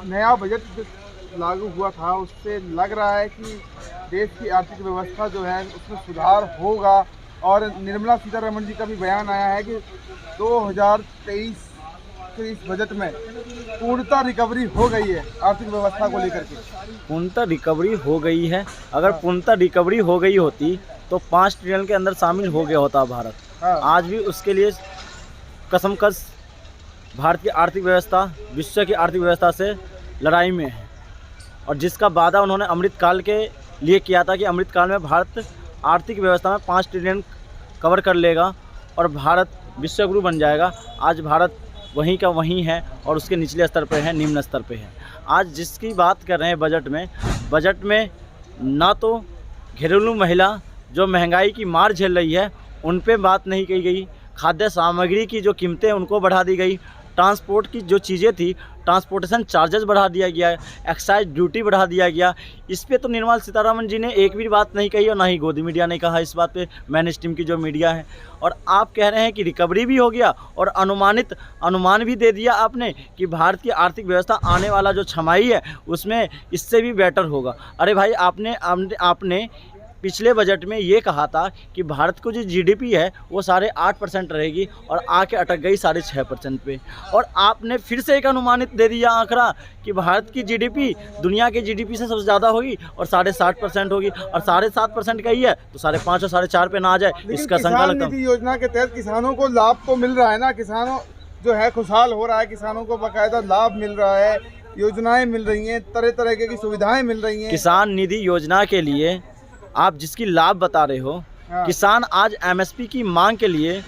नया बजट जो लागू हुआ था उससे लग रहा है कि देश की आर्थिक व्यवस्था जो है उसमें सुधार होगा। और निर्मला सीतारमण जी का भी बयान आया है कि 2023 के इस बजट में पूर्णतः रिकवरी हो गई है आर्थिक व्यवस्था को लेकर के। पूर्णतः रिकवरी हो गई है। अगर पूर्णतः रिकवरी हो गई होती तो 5 ट्रिलियन के अंदर शामिल हो गया होता भारत। आज भी उसके लिए कसमकस भारत की आर्थिक व्यवस्था विश्व की आर्थिक व्यवस्था से लड़ाई में है। और जिसका वादा उन्होंने अमृतकाल के लिए किया था कि अमृतकाल में भारत आर्थिक व्यवस्था में 5 ट्रिलियन कवर कर लेगा और भारत विश्वगुरु बन जाएगा। आज भारत वहीं का वहीं है और उसके निचले स्तर पे है, निम्न स्तर पे है। आज जिसकी बात कर रहे हैं बजट में ना तो घरेलू महिला जो महंगाई की मार झेल रही है उन पे बात नहीं की गई, खाद्य सामग्री की जो कीमतें उनको बढ़ा दी गई, ट्रांसपोर्ट की जो चीज़ें थी ट्रांसपोर्टेशन चार्जेस बढ़ा दिया गया, एक्साइज ड्यूटी बढ़ा दिया गया। इस पे तो निर्मला सीतारमण जी ने एक भी बात नहीं कही और ना ही गोदी मीडिया ने कहा इस बात पे, मैन स्ट्रीम की जो मीडिया है। और आप कह रहे हैं कि रिकवरी भी हो गया और अनुमान भी दे दिया आपने कि भारत की आर्थिक व्यवस्था आने वाला जो छमाही है उसमें इससे भी बेटर होगा। अरे भाई आपने पिछले बजट में ये कहा था कि भारत को जो जीडीपी है वो 8.5% रहेगी और आके अटक गई 6.5% पे। और आपने फिर से एक अनुमानित दे दिया आंकड़ा कि भारत की जीडीपी दुनिया के जीडीपी से सबसे ज़्यादा होगी और 7.5% होगी। और 7.5% का ही है तो 5.5 और 4.5 पे ना आ जाए, इसका शंका लगता है। योजना के तहत किसानों को लाभ तो मिल रहा है ना, किसानों जो है खुशहाल हो रहा है, किसानों को बाकायदा लाभ मिल रहा है, योजनाएं मिल रही हैं, तरह तरह की सुविधाएं मिल रही हैं। किसान निधि योजना के लिए आप जिसकी लाभ बता रहे हो, किसान आज एमएसपी की मांग के लिए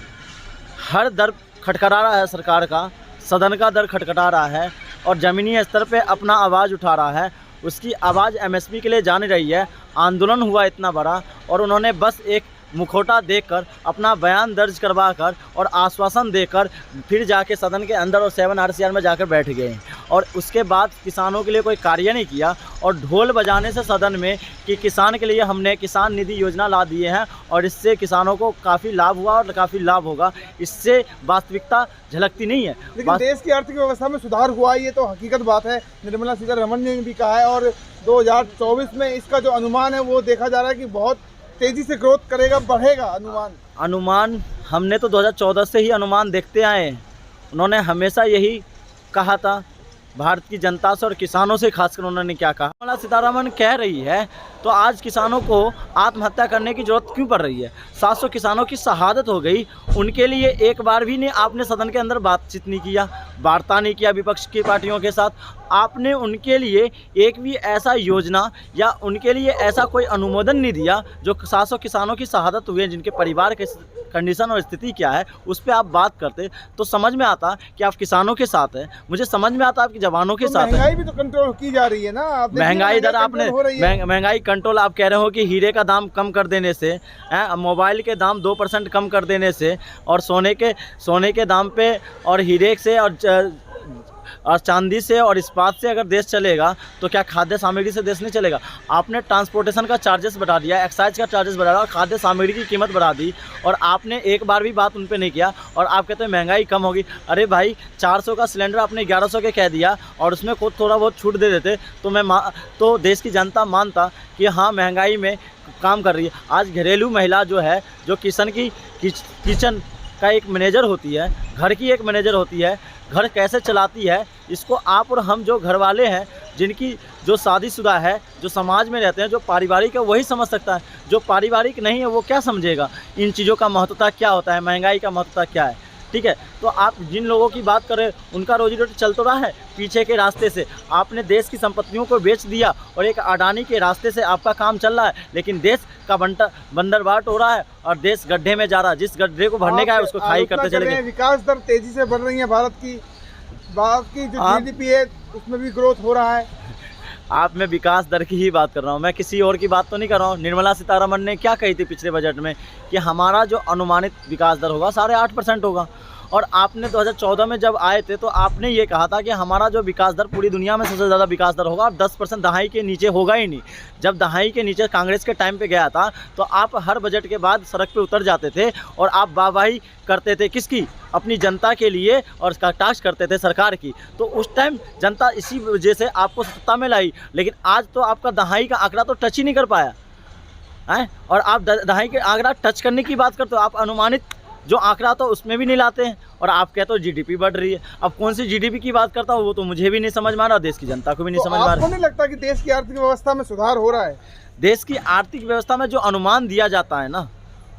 हर दर खटखटा रहा है, सरकार का सदन का दर खटखटा रहा है और ज़मीनी स्तर पे अपना आवाज़ उठा रहा है। उसकी आवाज़ एमएसपी के लिए जानी रही है। आंदोलन हुआ इतना बड़ा और उन्होंने बस एक मुखौटा देकर अपना बयान दर्ज करवा कर और आश्वासन देकर फिर जाके सदन के अंदर और 7 RCR में जाकर बैठ गए और उसके बाद किसानों के लिए कोई कार्य नहीं किया। और ढोल बजाने से सदन में कि किसान के लिए हमने किसान निधि योजना ला दिए हैं और इससे किसानों को काफ़ी लाभ हुआ और काफ़ी लाभ होगा, इससे वास्तविकता झलकती नहीं है। लेकिन देश की आर्थिक व्यवस्था में सुधार हुआ ये तो हकीकत बात है, निर्मला सीतारमण ने भी कहा है। और 2024 में इसका जो अनुमान है वो देखा जा रहा है कि बहुत तेजी से ग्रोथ करेगा, बढ़ेगा अनुमान हमने तो 2014 से ही अनुमान देखते आए हैं। उन्होंने हमेशा यही कहा था भारत की जनता से और किसानों से, खासकर उन्होंने क्या कहा। निर्मला सीतारमण कह रही है तो आज किसानों को आत्महत्या करने की ज़रूरत क्यों पड़ रही है? 700 किसानों की शहादत हो गई, उनके लिए एक बार भी नहीं आपने सदन के अंदर बातचीत नहीं किया, वार्ता नहीं किया विपक्ष की पार्टियों के साथ। आपने उनके लिए एक भी ऐसा योजना या उनके लिए ऐसा कोई अनुमोदन नहीं दिया जो 700 किसानों की शहादत हुई है, जिनके परिवार के कंडीशन और स्थिति क्या है उस पर आप बात करते तो समझ में आता कि आप किसानों के साथ हैं, मुझे समझ में आता आपके जवानों के साथ है। महंगाई भी तो कंट्रोल की जा रही है ना, महंगाई दर आपने महंगाई कंट्रोल आप कह रहे हो कि हीरे का दाम कम कर देने से, मोबाइल के दाम 2% कम कर देने से और सोने के दाम पे और हीरे से और चांदी से और इस्पात से अगर देश चलेगा तो क्या खाद्य सामग्री से देश नहीं चलेगा? आपने ट्रांसपोर्टेशन का चार्जेस बढ़ा दिया, एक्साइज का चार्जेस बढ़ा दिया और खाद्य सामग्री की कीमत बढ़ा दी और आपने एक बार भी बात उन पे नहीं किया और आप कहते हैं महंगाई कम होगी। अरे भाई 400 का सिलेंडर आपने 1100 के कह दिया और उसमें खुद थोड़ा बहुत छूट दे देते तो देश की जनता मानता कि हाँ महंगाई में काम कर रही है। आज घरेलू महिला जो है, जो किचन का एक मैनेजर होती है, घर की एक मैनेजर होती है, घर कैसे चलाती है, इसको आप और हम जो घर वाले हैं, जिनकी जो शादीशुदा है, जो समाज में रहते हैं, जो पारिवारिक है, वही समझ सकता है। जो पारिवारिक नहीं है वो क्या समझेगा इन चीज़ों का महत्वता क्या होता है, महंगाई का महत्वता क्या है? ठीक है, तो आप जिन लोगों की बात करें उनका रोजी रोटी चल तो रहा है पीछे के रास्ते से। आपने देश की संपत्तियों को बेच दिया और एक अडानी के रास्ते से आपका काम चल रहा है, लेकिन देश का बंदरबाट हो रहा है और देश गड्ढे में जा रहा है। जिस गड्ढे को भरने का है उसको खाई करते चले गए। विकास दर तेजी से बढ़ रही है भारत की जो जीडीपी है उसमें भी ग्रोथ हो रहा है। आप मैं विकास दर की ही बात कर रहा हूँ, मैं किसी और की बात तो नहीं कर रहा हूँ। निर्मला सीतारमण ने क्या कही थी पिछले बजट में कि हमारा जो अनुमानित विकास दर होगा 8.5% होगा और आपने 2014 में जब आए थे तो आपने ये कहा था कि हमारा जो विकास दर पूरी दुनिया में सबसे ज़्यादा विकास दर होगा और 10% दहाई के नीचे होगा ही नहीं। जब दहाई के नीचे कांग्रेस के टाइम पे गया था तो आप हर बजट के बाद सड़क पे उतर जाते थे और आप वाहवाही करते थे किसकी, अपनी जनता के लिए, और उसका टास्क करते थे सरकार की। तो उस टाइम जनता इसी वजह से आपको सत्ता में लाई, लेकिन आज तो आपका दहाई का आंकड़ा तो टच ही नहीं कर पाया है। और आप दहाई के आंकड़ा टच करने की बात करते हो, आप अनुमानित जो आंकड़ा तो उसमें भी नहीं लाते हैं और आप कहते हो जीडीपी बढ़ रही है। अब कौन सी जीडीपी की बात करता हूँ वो तो मुझे भी नहीं समझ में आ रहा, देश की जनता को भी नहीं समझ में आ रहा। आपको नहीं लगता कि देश की आर्थिक व्यवस्था में सुधार हो रहा है? देश की आर्थिक व्यवस्था में जो अनुमान दिया जाता है ना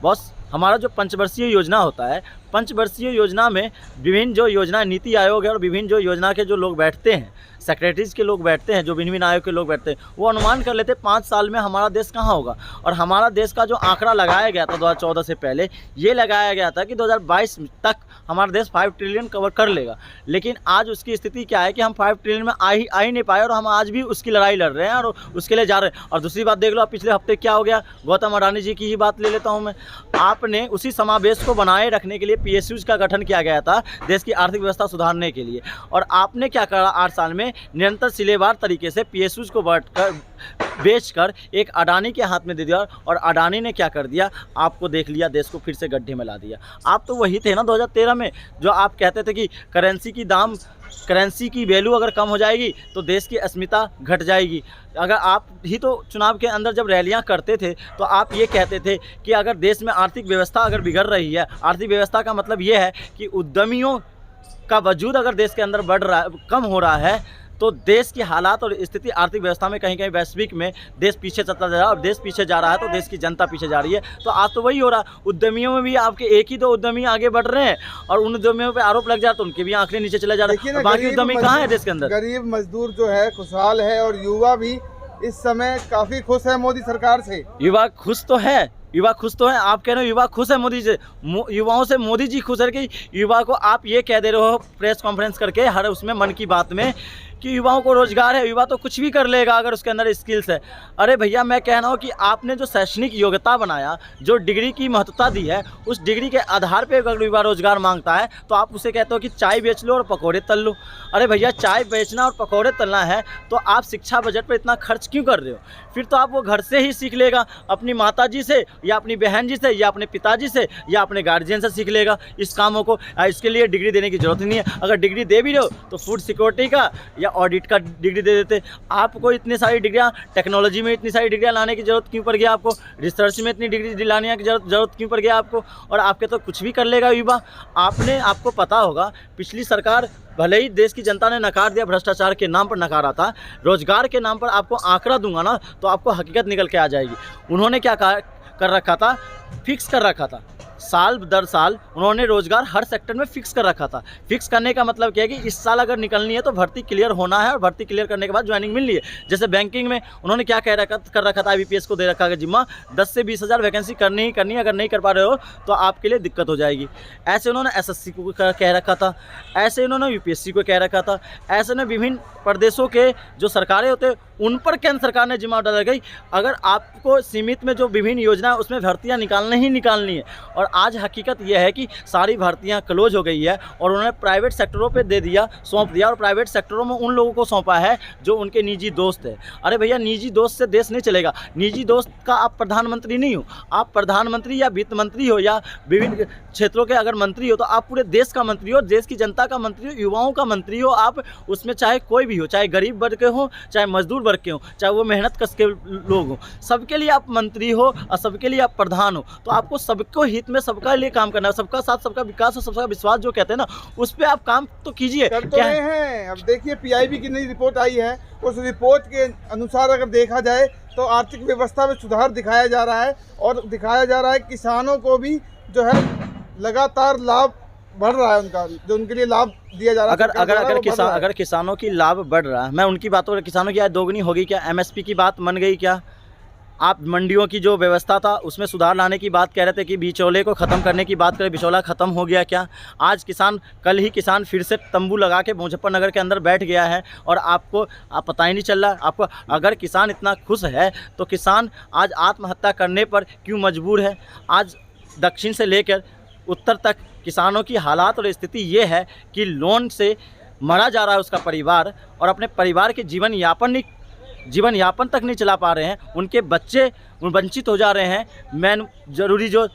बॉस, हमारा जो पंचवर्षीय योजना होता है, पंचवर्षीय योजना में विभिन्न जो योजना नीति आयोग है और विभिन्न जो योजना के जो लोग बैठते हैं, सेक्रेटरीज के लोग बैठते हैं, जो भिन्न आयोग के लोग बैठते हैं, वो अनुमान कर लेते हैं 5 साल में हमारा देश कहाँ होगा। और हमारा देश का जो आंकड़ा लगाया गया था 2014 से पहले, ये लगाया गया था कि 2022 तक हमारा देश 5 ट्रिलियन कवर कर लेगा। लेकिन आज उसकी स्थिति क्या है कि हम 5 ट्रिलियन में आ ही नहीं पाए और हम आज भी उसकी लड़ाई लड़ रहे हैं और उसके लिए जा रहे हैं। और दूसरी बात देख लो, पिछले हफ्ते क्या हो गया, गौतम अडानी जी की ही बात ले लेता हूँ मैं। आपने उसी समावेश को बनाए रखने के लिए PSUs का गठन किया गया था देश की आर्थिक व्यवस्था सुधारने के लिए, और आपने क्या करा 8 साल में, निरंतर सिलेवार तरीके से PSUs को बेचकर एक अडानी के हाथ में दे दिया। और अडानी ने क्या कर दिया, आपको देख लिया, देश को फिर से गड्ढे में ला दिया। आप तो वही थे ना 2013 में जो आप कहते थे कि करेंसी की वैल्यू अगर कम हो जाएगी तो देश की अस्मिता घट जाएगी। अगर आप ही तो चुनाव के अंदर जब रैलियां करते थे तो आप ये कहते थे कि अगर देश में आर्थिक व्यवस्था अगर बिगड़ रही है, आर्थिक व्यवस्था का मतलब ये है कि उद्यमियों का वजूद अगर देश के अंदर बढ़ रहा है, कम हो रहा है, तो देश की हालात और स्थिति आर्थिक व्यवस्था में कहीं कहीं वैश्विक में देश पीछे चलता जा रहा है। और देश पीछे जा रहा है तो देश की जनता पीछे जा रही है। तो आज तो वही हो रहा है, उद्यमियों में भी आपके एक ही 2 उद्यमी आगे बढ़ रहे हैं और उन उद्यमियों पे आरोप लग जाए तो उनके भी आंकड़े नीचे चले जा रहे हैं। बाकी उद्यमी कहाँ है देश के अंदर? गरीब मजदूर जो है खुशहाल है और युवा भी इस समय काफी खुश है मोदी सरकार से। युवा खुश तो है, आप कह रहे हो युवा खुश है मोदी से, युवाओं से मोदी जी खुश है कि युवा को आप ये कह दे रहे हो प्रेस कॉन्फ्रेंस करके हर उसमें मन की बात में कि युवाओं को रोजगार है, युवा तो कुछ भी कर लेगा अगर उसके अंदर स्किल्स है। अरे भैया, मैं कह रहा हूँ कि आपने जो शैक्षणिक योग्यता बनाया, जो डिग्री की महत्वता दी है, उस डिग्री के आधार पे अगर युवा रोजगार मांगता है तो आप उसे कहते हो कि चाय बेच लो और पकौड़े तल लो। अरे भैया, चाय बेचना और पकौड़े तलना है तो आप शिक्षा बजट पर इतना खर्च क्यों कर रहे हो? फिर तो आप वो घर से ही सीख लेगा, अपनी माता जी से या अपनी बहन जी से या अपने पिताजी से या अपने गार्जियन से सीख लेगा इस कामों को। इसके लिए डिग्री देने की जरूरत नहीं है। अगर डिग्री दे भी रहे हो तो फूड सिक्योरिटी का या ऑडिट का डिग्री दे देते। आपको इतनी सारी डिग्रियां, टेक्नोलॉजी में इतनी सारी डिग्रियां लाने की जरूरत क्यों पड़ गई आपको? रिसर्च में इतनी डिग्री लाने की जरूरत क्यों पड़ गया आपको? और आपके तो कुछ भी कर लेगा युवा। आपको पता होगा पिछली सरकार भले ही देश की जनता ने नकार दिया, भ्रष्टाचार के नाम पर नकारा था, रोजगार के नाम पर आपको आंकड़ा दूंगा ना तो आपको हकीकत निकल के आ जाएगी। उन्होंने क्या कर रखा था, फिक्स कर रखा था, साल दर साल उन्होंने रोजगार हर सेक्टर में फिक्स कर रखा था। फिक्स करने का मतलब क्या है कि इस साल अगर निकलनी है तो भर्ती क्लियर होना है और भर्ती क्लियर करने के बाद ज्वाइनिंग मिलनी है। जैसे बैंकिंग में उन्होंने क्या कर रखा था, IBPS को दे रखा है जिम्मा 10 से 20 हज़ार वैकेंसी करनी ही करनी है, अगर नहीं कर पा रहे हो तो आपके लिए दिक्कत हो जाएगी। ऐसे उन्होंने SSC को कह रखा था, ऐसे उन्होंने UPSC को कह रखा था, ऐसे ने विभिन्न प्रदेशों के जो सरकारें होते उन पर केंद्र सरकार ने जिम्मा डाल गई। अगर आपको सीमित में जो विभिन्न योजना है उसमें भर्तियां निकालनी है। और आज हकीकत यह है कि सारी भर्तियां क्लोज हो गई है और उन्होंने प्राइवेट सेक्टरों पे सौंप दिया और प्राइवेट सेक्टरों में उन लोगों को सौंपा है जो उनके निजी दोस्त है। अरे भैया, निजी दोस्त से देश नहीं चलेगा। निजी दोस्त का आप प्रधानमंत्री नहीं हो, आप प्रधानमंत्री या वित्त मंत्री हो या विभिन्न क्षेत्रों के अगर मंत्री हो तो आप पूरे देश का मंत्री हो, देश की जनता का मंत्री हो, युवाओं का मंत्री हो। आप उसमें चाहे कोई भी हो, चाहे गरीब वर्ग के हो, चाहे मजदूर वर्ग के हो, चाहे वो मेहनत कश के लोग हो, सबके लिए आप मंत्री हो और सबके लिए आप प्रधान हो। तो आपको सबको हित में सबका लिए काम करना है, सबका साथ सबका विकास और सबका विश्वास जो कहते हैं ना, उस पर आप काम तो कीजिए। कर तो रहे हैं। अब देखिए PIB की नई रिपोर्ट आई है, उस रिपोर्ट के अनुसार अगर देखा जाए तो आर्थिक व्यवस्था में सुधार दिखाया जा रहा है और दिखाया जा रहा है किसानों को भी जो है लगातार लाभ बढ़ रहा है, उनका जो उनके लिए लाभ दिया जा रहा है। अगर किसानों की लाभ बढ़ रहा है, मैं उनकी बातों, किसानों की आय दोगुनी होगी क्या? MSP की बात मन गई क्या? आप मंडियों की जो व्यवस्था था उसमें सुधार लाने की बात कह रहे थे कि बिचौले को ख़त्म करने की बात करें, बिचौला ख़त्म हो गया क्या? आज कल ही किसान फिर से तंबू लगा के मुजफ्फरनगर के अंदर बैठ गया है और आपको पता ही नहीं चल रहा। आपको अगर किसान इतना खुश है तो किसान आज आत्महत्या करने पर क्यों मजबूर है? आज दक्षिण से लेकर उत्तर तक किसानों की हालात और स्थिति ये है कि लोन से मरा जा रहा है उसका परिवार, और अपने परिवार के जीवन यापन तक नहीं चला पा रहे हैं। उनके बच्चे वंचित हो जा रहे हैं मेन ज़रूरी जो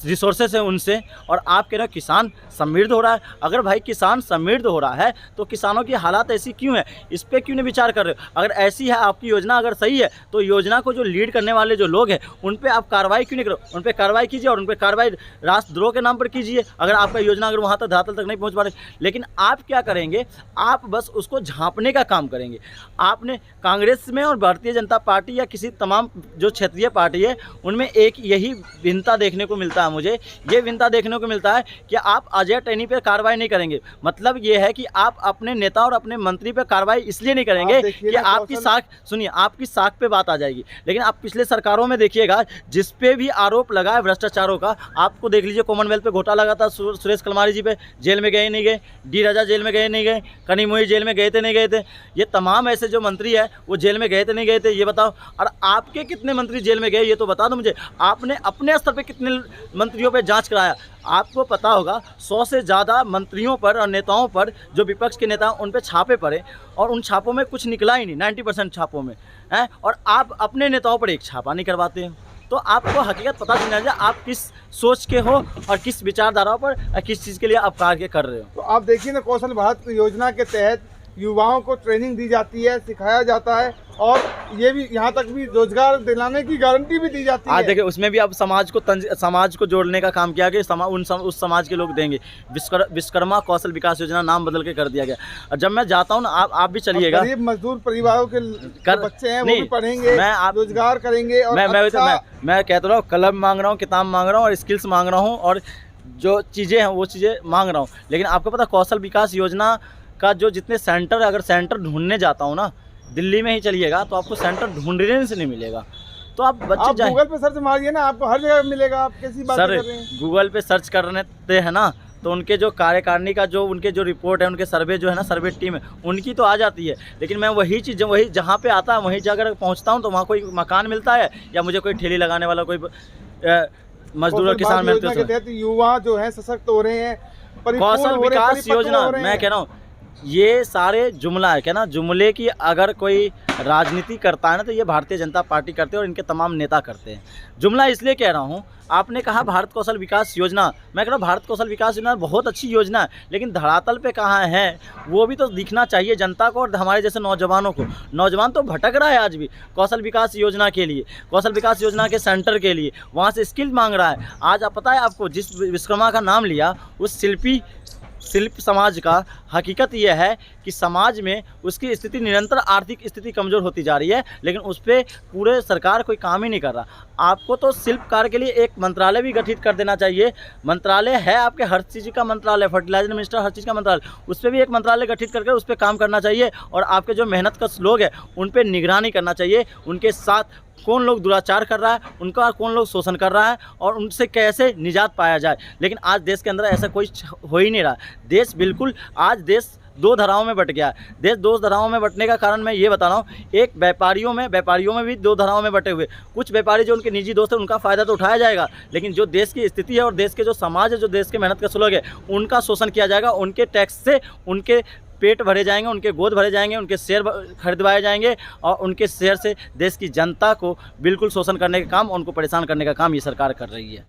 रिसोर्सेस हैं उनसे, और आप कह रहे हो किसान समृद्ध हो रहा है। अगर भाई किसान समृद्ध हो रहा है तो किसानों की हालात ऐसी क्यों है, इस पर क्यों नहीं विचार कर रहे हो? अगर ऐसी है आपकी योजना, अगर सही है, तो योजना को जो लीड करने वाले जो लोग हैं उन पे आप कार्रवाई क्यों नहीं करो? उन पे कार्रवाई कीजिए, और उन पे कार्रवाई राष्ट्रद्रोह के नाम पर कीजिए अगर आपका योजना अगर वहाँ तक धरातल तक नहीं पहुँच पा रही। लेकिन आप क्या करेंगे, आप बस उसको झाँपने का काम करेंगे। आपने कांग्रेस में और भारतीय जनता पार्टी या किसी तमाम जो क्षेत्रीय पार्टी है उनमें एक यही भिन्नता देखने को मिलता है। मुझे ये भिन्नता देखने को मिलता है कि आप अजय टैनी पे कार्रवाई नहीं करेंगे। मतलब ये है कि आप अपने नेता और अपने मंत्री पे कार्रवाई इसलिए नहीं करेंगे कि आपकी साख, सुनिए, आपकी साख पे बात आ जाएगी। लेकिन आप पिछले सरकारों में देखिएगा जिस पे भी आरोप लगा है भ्रष्टाचारों का, आपको देख लीजिए कॉमनवेल्थ पे घोटाला लगा था, सुरेश कलमारी जी पे, जेल में गए नहीं गए, डी राजा जेल में गए नहीं गए, कनिमोई जेल में गए थे नहीं गए थे, ये तमाम ऐसे जो मंत्री है वो जेल में गए थे नहीं गए थे, ये बताओ। और आपके कितने मंत्री जेल में गए ये तो बता दो मुझे। आपने अपने स्तर पर कितने मंत्रियों पे जांच कराया? आपको पता होगा 100 से ज़्यादा मंत्रियों पर और नेताओं पर, जो विपक्ष के नेता उन पे छापे पड़े, और उन छापों में कुछ निकला ही नहीं, 90% छापों में हैं, और आप अपने नेताओं पर एक छापा नहीं करवाते हैं। तो आपको हकीकत पता चलना चाहिए आप किस सोच के हो और किस विचारधाराओं पर किस चीज़ के लिए आप कार्य कर रहे हो। तो आप देखिए ना, कौशल भारत योजना के तहत युवाओं को ट्रेनिंग दी जाती है, सिखाया जाता है, और ये भी यहाँ तक भी रोजगार दिलाने की गारंटी भी दी जाती है। देखिए उसमें भी अब समाज को जोड़ने का काम किया गया, उस समाज के लोग देंगे। विश्वकर्मा कौशल विकास योजना नाम बदल के कर दिया गया। और जब मैं जाता हूँ ना, आप भी चलिएगा, गरीब मजदूर परिवारों के बच्चे हैं वो भी पढ़ेंगे, रोजगार करेंगे। और मैं कहता रहा हूँ, कलम मांग रहा हूँ, किताब मांग रहा हूँ, और स्किल्स मांग रहा हूँ, और जो चीज़ें हैं वो चीज़ें मांग रहा हूँ। लेकिन आपको पता कौशल विकास योजना का जो जितने सेंटर, अगर सेंटर ढूंढने जाता हूँ ना, दिल्ली में ही चलिएगा तो आपको सेंटर ढूंढने से नहीं मिलेगा। तो आप बच्चे जाए, गूगल पे सर्च मारिए ना, आपको हर जगह मिलेगा। आप कैसी बात कर रहे हैं? गूगल पे सर्च करते हैं ना, तो उनके जो कार्यकारिणी का जो उनके जो रिपोर्ट है, उनके सर्वे जो है ना, सर्वे टीम है उनकी तो आ जाती है। लेकिन मैं वही चीज़ वही जहाँ पे आता है वहीं जाकर पहुँचता हूँ तो वहाँ कोई मकान मिलता है या मुझे कोई ठेली लगाने वाला कोई मजदूर और किसान मिलते हैं। युवा जो है सशक्त हो रहे हैं, कौशल विकास योजना, मैं कह रहा हूँ ये सारे जुमला है क्या ना, जुमले की अगर कोई राजनीति करता है ना तो ये भारतीय जनता पार्टी करते हैं और इनके तमाम नेता करते हैं। जुमला इसलिए कह रहा हूँ, आपने कहा भारत कौशल विकास योजना, मैं कह रहा हूँ भारत कौशल विकास योजना बहुत अच्छी योजना है, लेकिन धरातल पे कहाँ है वो भी तो दिखना चाहिए जनता को और हमारे जैसे नौजवानों को। नौजवान तो भटक रहा है आज भी कौशल विकास योजना के लिए, कौशल विकास योजना के सेंटर के लिए, वहाँ से स्किल मांग रहा है। आज आप पता है आपको, जिस विश्वकर्मा का नाम लिया उस शिल्प समाज का हकीकत यह है कि समाज में उसकी स्थिति निरंतर आर्थिक स्थिति कमज़ोर होती जा रही है, लेकिन उस पर पूरे सरकार कोई काम ही नहीं कर रहा। आपको तो शिल्पकार के लिए एक मंत्रालय भी गठित कर देना चाहिए। मंत्रालय है आपके हर चीज़ का मंत्रालय, फर्टिलाइजर मिनिस्टर, हर चीज़ का मंत्रालय, उस पर भी एक मंत्रालय गठित करके उस पर काम करना चाहिए। और आपके जो मेहनतकश लोग हैं उन पर निगरानी करना चाहिए, उनके साथ कौन लोग दुराचार कर रहा है, उनका कौन लोग शोषण कर रहा है और उनसे कैसे निजात पाया जाए। लेकिन आज देश के अंदर ऐसा कोई हो ही नहीं रहा। देश बिल्कुल, आज देश दो धाराओं में बट गया। देश दो धाराओं में बटने का कारण मैं ये बता रहा हूँ, एक व्यापारियों में भी दो धाराओं में बटे हुए। कुछ व्यापारी जो उनके निजी दोस्त हैं उनका फ़ायदा तो उठाया जाएगा, लेकिन जो देश की स्थिति है और देश के जो समाज है, जो देश के मेहनत के लोग हैं, उनका शोषण किया जाएगा। उनके टैक्स से उनके पेट भरे जाएंगे, उनके गोद भरे जाएंगे, उनके शेयर खरीदवाए जाएंगे और उनके शेयर से देश की जनता को बिल्कुल शोषण करने का काम, उनको परेशान करने का काम ये सरकार कर रही है।